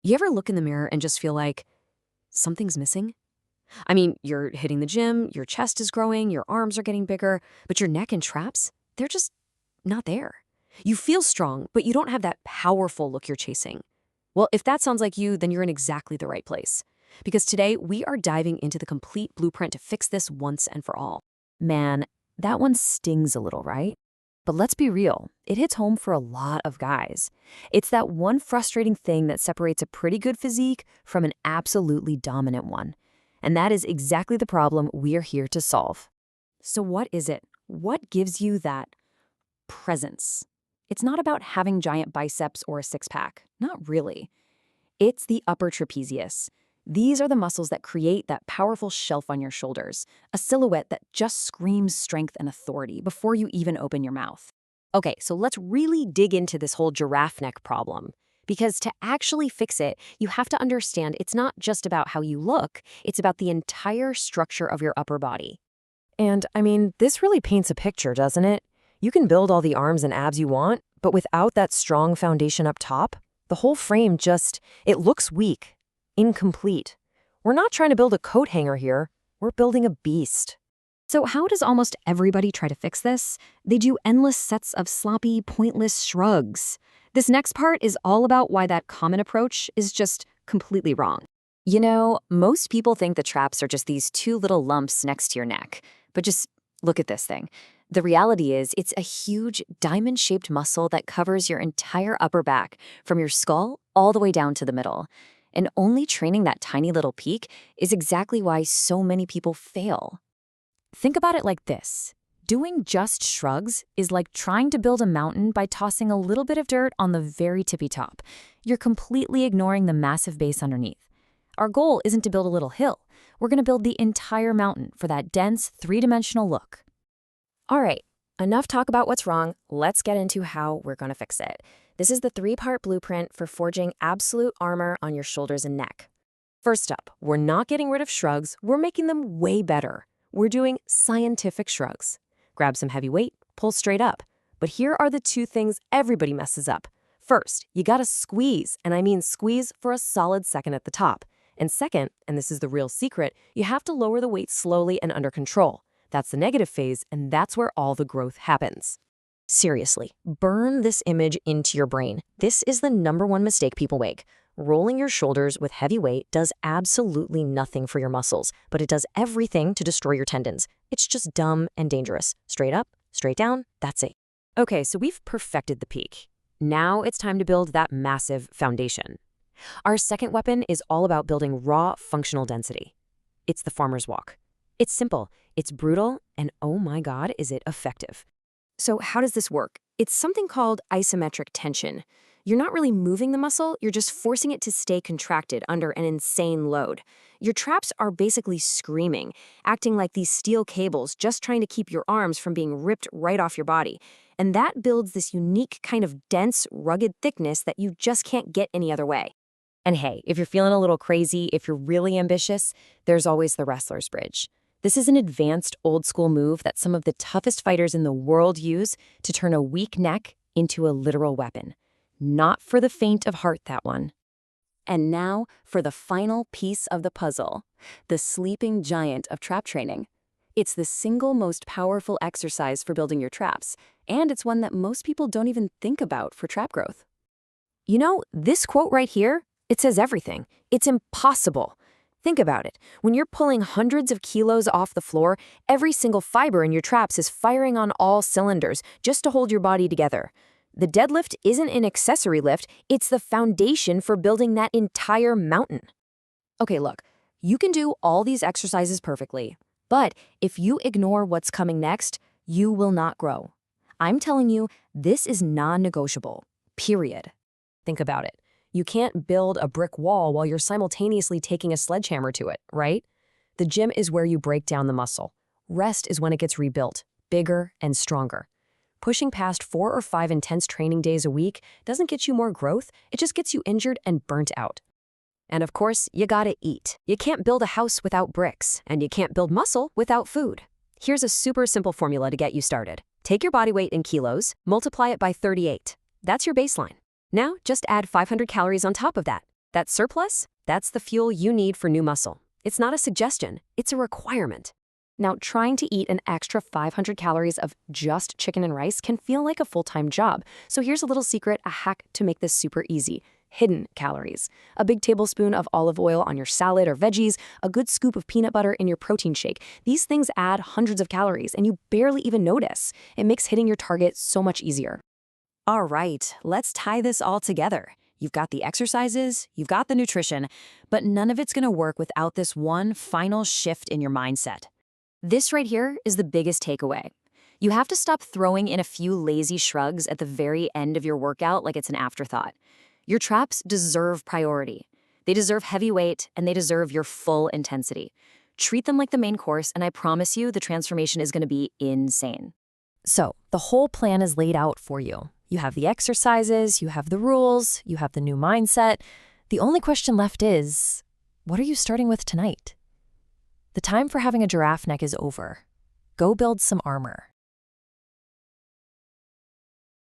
You ever look in the mirror and just feel like something's missing? I mean, you're hitting the gym, your chest is growing, your arms are getting bigger, but your neck and traps, they're just not there. You feel strong, but you don't have that powerful look you're chasing. Well, if that sounds like you, then you're in exactly the right place. Because today, we are diving into the complete blueprint to fix this once and for all. Man, that one stings a little, right? But let's be real, it hits home for a lot of guys. It's that one frustrating thing that separates a pretty good physique from an absolutely dominant one. And that is exactly the problem we're here to solve. So what is it? What gives you that presence? It's not about having giant biceps or a six-pack. Not really. It's the upper trapezius. These are the muscles that create that powerful shelf on your shoulders, a silhouette that just screams strength and authority before you even open your mouth. Okay, so let's really dig into this whole giraffe neck problem. Because to actually fix it, you have to understand it's not just about how you look, it's about the entire structure of your upper body. And I mean, this really paints a picture, doesn't it? You can build all the arms and abs you want, but without that strong foundation up top, the whole frame it looks weak, incomplete. We're not trying to build a coat hanger here, we're building a beast. So how does almost everybody try to fix this? They do endless sets of sloppy, pointless shrugs. This next part is all about why that common approach is just completely wrong. You know, most people think the traps are just these two little lumps next to your neck. But just look at this thing. The reality is it's a huge diamond-shaped muscle that covers your entire upper back, from your skull all the way down to the middle. And only training that tiny little peak is exactly why so many people fail. Think about it like this. Doing just shrugs is like trying to build a mountain by tossing a little bit of dirt on the very tippy top. You're completely ignoring the massive base underneath. Our goal isn't to build a little hill. We're going to build the entire mountain for that dense, three-dimensional look. All right, enough talk about what's wrong. Let's get into how we're going to fix it. This is the three-part blueprint for forging absolute armor on your shoulders and neck. First up, we're not getting rid of shrugs. We're making them way better. We're doing scientific shrugs. Grab some heavy weight, pull straight up. But here are the two things everybody messes up. First, you gotta squeeze, and I mean squeeze for a solid second at the top. And second, and this is the real secret, you have to lower the weight slowly and under control. That's the negative phase, and that's where all the growth happens. Seriously, burn this image into your brain. This is the #1 mistake people make. Rolling your shoulders with heavy weight does absolutely nothing for your muscles, but it does everything to destroy your tendons. It's just dumb and dangerous. Straight up, straight down, that's it. Okay, so we've perfected the peak. Now it's time to build that massive foundation. Our second weapon is all about building raw functional density. It's the farmer's walk. It's simple, it's brutal, and oh my God, is it effective. So how does this work? It's something called isometric tension. You're not really moving the muscle, you're just forcing it to stay contracted under an insane load. Your traps are basically screaming, acting like these steel cables just trying to keep your arms from being ripped right off your body. And that builds this unique kind of dense, rugged thickness that you just can't get any other way. And hey, if you're feeling a little crazy, if you're really ambitious, there's always the wrestler's bridge. This is an advanced old-school move that some of the toughest fighters in the world use to turn a weak neck into a literal weapon. Not for the faint of heart, that one. And now for the final piece of the puzzle, the sleeping giant of trap training. It's the single most powerful exercise for building your traps, and it's one that most people don't even think about for trap growth. You know, this quote right here, it says everything. It's impossible. Think about it. When you're pulling hundreds of kilos off the floor, every single fiber in your traps is firing on all cylinders just to hold your body together. The deadlift isn't an accessory lift, it's the foundation for building that entire mountain. Okay, look, you can do all these exercises perfectly, but if you ignore what's coming next, you will not grow. I'm telling you, this is non-negotiable, period. Think about it. You can't build a brick wall while you're simultaneously taking a sledgehammer to it, right? The gym is where you break down the muscle. Rest is when it gets rebuilt, bigger and stronger. Pushing past 4 or 5 intense training days a week doesn't get you more growth, it just gets you injured and burnt out. And of course, you gotta eat. You can't build a house without bricks, and you can't build muscle without food. Here's a super simple formula to get you started. Take your body weight in kilos, multiply it by 38. That's your baseline. Now, just add 500 calories on top of that. That surplus, that's the fuel you need for new muscle. It's not a suggestion, it's a requirement. Now, trying to eat an extra 500 calories of just chicken and rice can feel like a full-time job. So here's a little secret, a hack to make this super easy. Hidden calories. A big tablespoon of olive oil on your salad or veggies, a good scoop of peanut butter in your protein shake. These things add hundreds of calories and you barely even notice. It makes hitting your target so much easier. All right, let's tie this all together. You've got the exercises, you've got the nutrition, but none of it's gonna work without this one final shift in your mindset. This right here is the biggest takeaway. You have to stop throwing in a few lazy shrugs at the very end of your workout like it's an afterthought. Your traps deserve priority. They deserve heavy weight, and they deserve your full intensity. Treat them like the main course, and I promise you the transformation is gonna be insane. So, the whole plan is laid out for you. You have the exercises, you have the rules, you have the new mindset. The only question left is, what are you starting with tonight? The time for having a giraffe neck is over. Go build some armor.